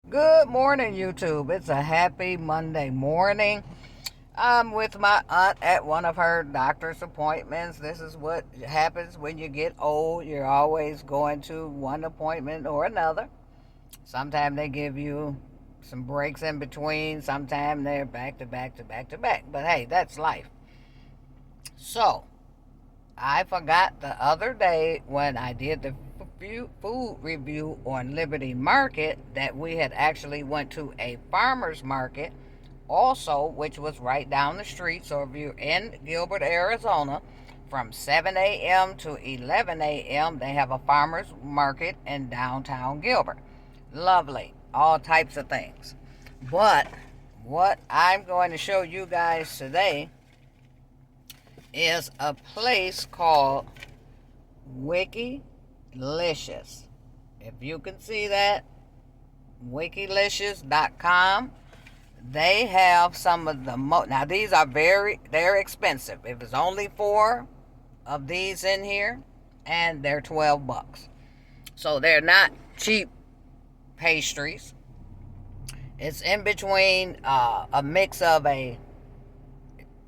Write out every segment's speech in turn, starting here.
Good morning, YouTube. It's a happy Monday morning. I'm with my aunt at one of her doctor's appointments. This is what happens when you get old. You're always going to one appointment or another. Sometimes they give you some breaks in between. Sometimes they're back to back to back to back. But hey, that's life. So, I forgot the other day when I did the food review on Liberty Market that we had actually went to a farmer's market also, which was right down the street. So if you're in Gilbert, Arizona, from 7 a.m. to 11 a.m., they have a farmer's market in downtown Gilbert. Lovely, all types of things. But what I'm going to show you guys today is a place called Wikilicious. If you can see that, wikilicious.com. They have some of the now these are they're expensive. If it's only 4 of these in here, and they're $12. So they're not cheap pastries. It's in between a mix of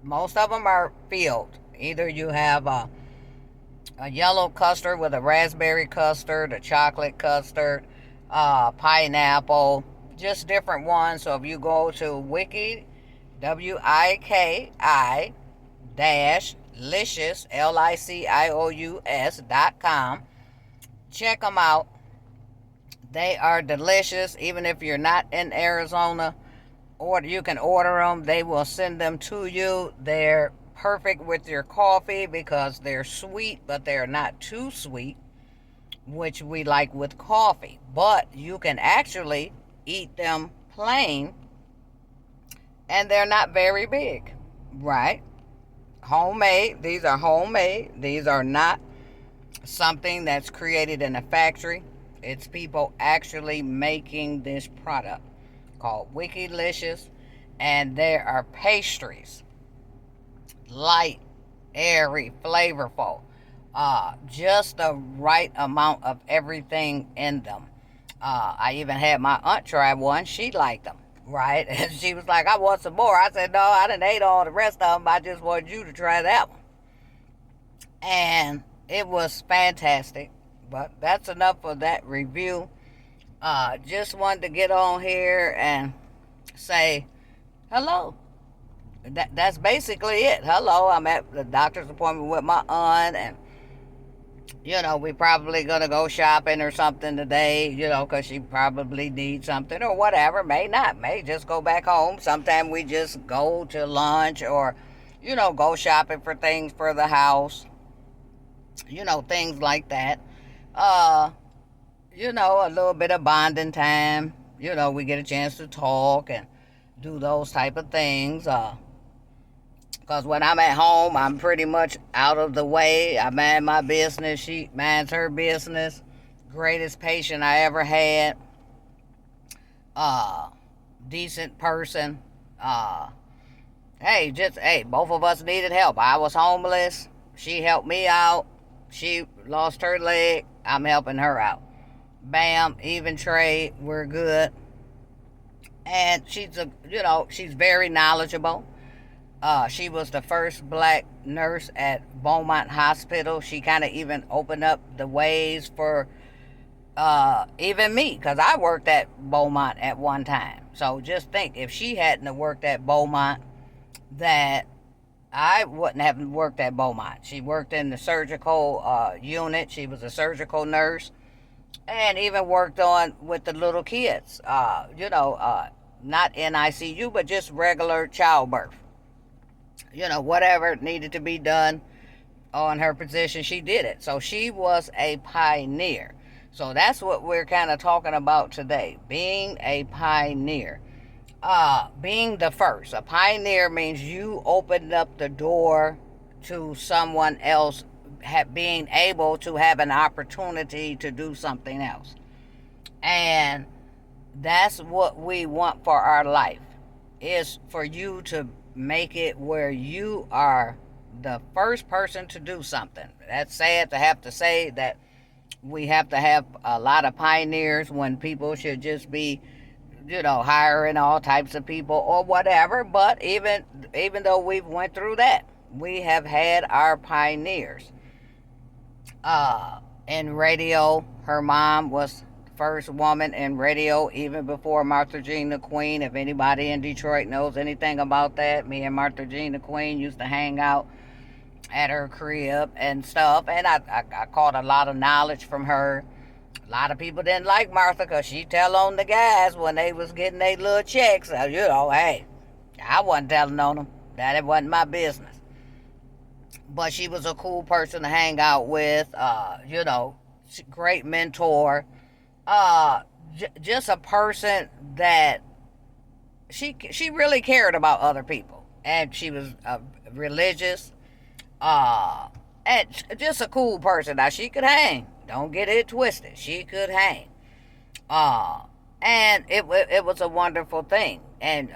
most of them are filled. Either you have a yellow custard with a raspberry custard, a chocolate custard, pineapple, just different ones. So if you go to Wiki, WIKI dash licious, LICIOUS.com, check them out. They are delicious. Even if you're not in Arizona, or you can order them. They will send them to you. They're perfect with your coffee because they're sweet, but they're not too sweet, which we like with coffee. But you can actually eat them plain, and they're not very big, right? Homemade. These are homemade. These are not something that's created in a factory. It's people actually making this product called Wikilicious, and there are pastries, light, airy, flavorful, just the right amount of everything in them. I even had my aunt try one. She liked them, right? And she was like, I want some more. I said, no, I didn't ate all the rest of them. I just wanted you to try that one. And it was fantastic. But that's enough for that review. Just wanted to get on here and say hello. That's basically it. Hello, I'm at the doctor's appointment with my aunt, and we probably gonna go shopping or something today, because she probably needs something or whatever. May not, may just go back home. Sometimes we just go to lunch or, go shopping for things for the house, things like that. Uh, a little bit of bonding time. We get a chance to talk and do those type of things. Because when I'm at home, I'm pretty much out of the way. I mind my business. She minds her business. Greatest patient I ever had. Uh, Decent person. Uh, hey, both of us needed help. I was homeless. She helped me out. She lost her leg. I'm helping her out. Bam, even trade. We're good. And she's very knowledgeable. She was the first black nurse at Beaumont Hospital. She kind of even opened up the ways for even me, because I worked at Beaumont at one time. So just think, if she hadn't have worked at Beaumont, that I wouldn't have worked at Beaumont. She worked in the surgical unit. She was a surgical nurse, and even worked on with the little kids. Not in ICU, but just regular childbirth. Whatever needed to be done on her position, she did it. So she was a pioneer. So that's what we're kind of talking about today, being a pioneer. Being the first. A pioneer means you opened up the door to someone else being able to have an opportunity to do something else. And that's what we want for our life, is for you to make it where you are the first person to do something. That's sad to have to say that we have to have a lot of pioneers when people should just be hiring all types of people or whatever. But even though we've went through that, we have had our pioneers. In radio, her mom was the first woman in radio even before Martha Jean the Queen. If anybody in Detroit knows anything about that, me and Martha Jean the Queen used to hang out at her crib and stuff, and I caught a lot of knowledge from her. A lot of people didn't like Martha because she tell on the guys when they was getting their little checks. Hey, I wasn't telling on them. That it wasn't my business. But she was a cool person to hang out with. Great mentor. Just a person that she really cared about other people, and she was religious. And just a cool person. Now she could hang. Don't get it twisted. She could hang. And it was a wonderful thing. And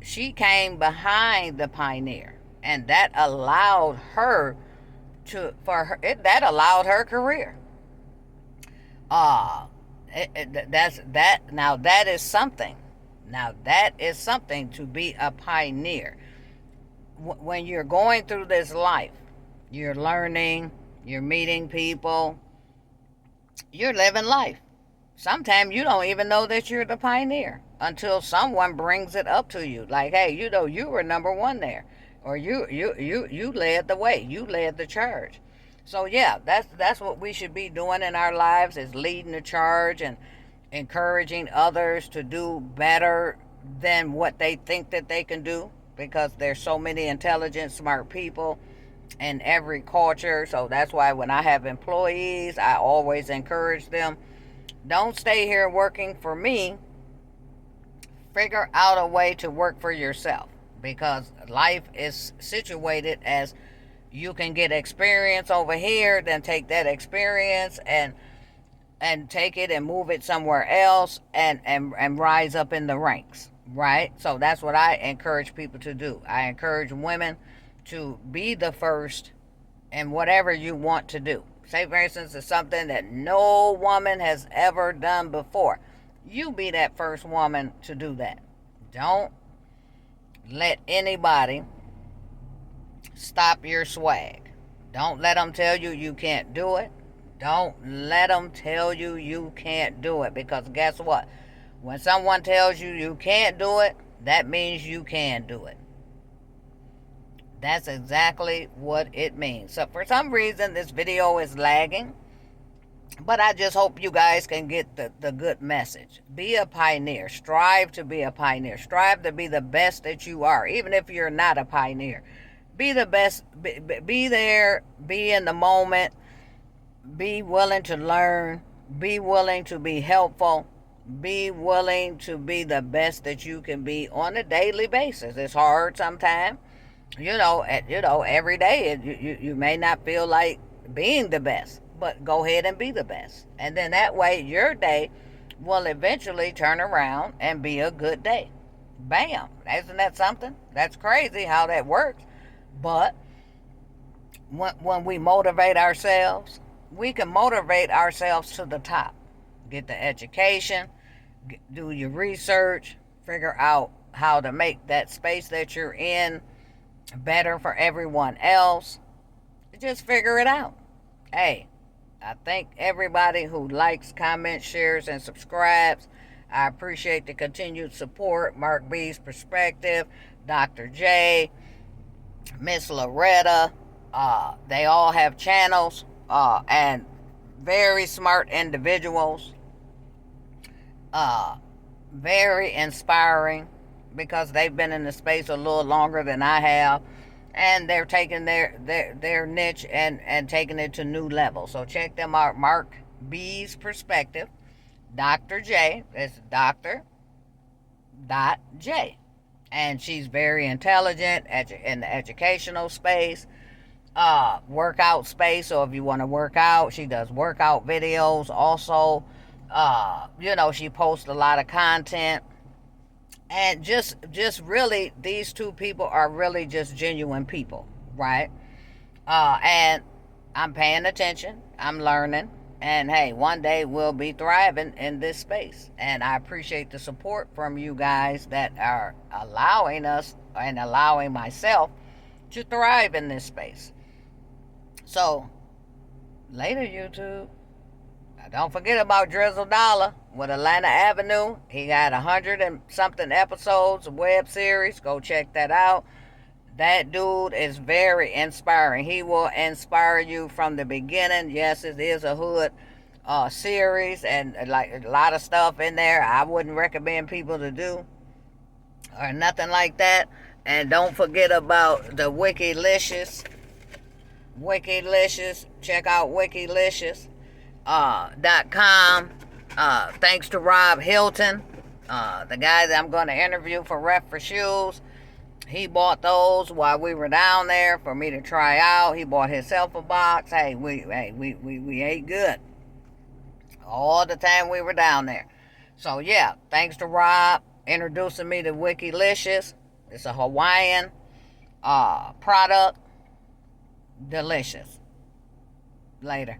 she came behind the pioneer, and that allowed her that allowed her career. That's that. Now that is something. Now that is something to be a pioneer. When you're going through this life, you're learning, you're meeting people, you're living life. Sometimes you don't even know that you're the pioneer until someone brings it up to you. Like, hey, you were number one there, or you led the way, you led the charge. So yeah, that's what we should be doing in our lives, is leading the charge and encouraging others to do better than what they think that they can do, because there's so many intelligent, smart people in every culture. So that's why when I have employees, I always encourage them, don't stay here working for me. Figure out a way to work for yourself, because life is situated as you can get experience over here, then take that experience and take it and move it somewhere else and rise up in the ranks, right? So that's what I encourage people to do. I encourage women to be the first in whatever you want to do. Say, for instance, it's something that no woman has ever done before. You be that first woman to do that. Don't let anybody stop your swag. Don't let them tell you you can't do it. Don't let them tell you you can't do it, because guess what? When someone tells you you can't do it, that means you can do it. That's exactly what it means. So for some reason, this video is lagging, but I just hope you guys can get the good message. Be a pioneer. Strive to be a pioneer. Strive to be the best that you are, even if you're not a pioneer. Be the best. Be there. Be in the moment. Be willing to learn. Be willing to be helpful. Be willing to be the best that you can be on a daily basis. It's hard sometimes. Every day you may not feel like being the best, but go ahead and be the best. And then that way your day will eventually turn around and be a good day. Bam. Isn't that something? That's crazy how that works. But when we motivate ourselves, we can motivate ourselves to the top. Get the education, do your research, figure out how to make that space that you're in better for everyone else. Just figure it out. Hey, I thank everybody who likes, comments, shares, and subscribes. I appreciate the continued support. Mark B's Perspective, Dr. J, Miss Loretta. They all have channels and very smart individuals. Very inspiring, because they've been in the space a little longer than I have, and they're taking their niche and taking it to new levels. So check them out. Mark B's Perspective, Dr. J. It's Dr. J. And she's very intelligent in the educational space, workout space. So if you want to work out, she does workout videos also. She posts a lot of content. And just really, these two people are really just genuine people, right? And I'm paying attention. I'm learning. And hey, one day we'll be thriving in this space. And I appreciate the support from you guys that are allowing us and allowing myself to thrive in this space. So, later, YouTube. Don't forget about Drizzle Dollar with Atlanta Avenue. He got 100 and something episodes, of web series. Go check that out. That dude is very inspiring. He will inspire you from the beginning. Yes, it is a hood series and like a lot of stuff in there I wouldn't recommend people to do or nothing like that. And don't forget about the Wikilicious. Wikilicious. Check out Wikilicious.com. Thanks to Rob Hilton, the guy that I'm going to interview for Ref for Shoes. He bought those while we were down there for me to try out. He bought himself a box. Hey, we ate good all the time we were down there. So yeah, thanks to Rob introducing me to Wikilicious. It's a Hawaiian product. Delicious. Later.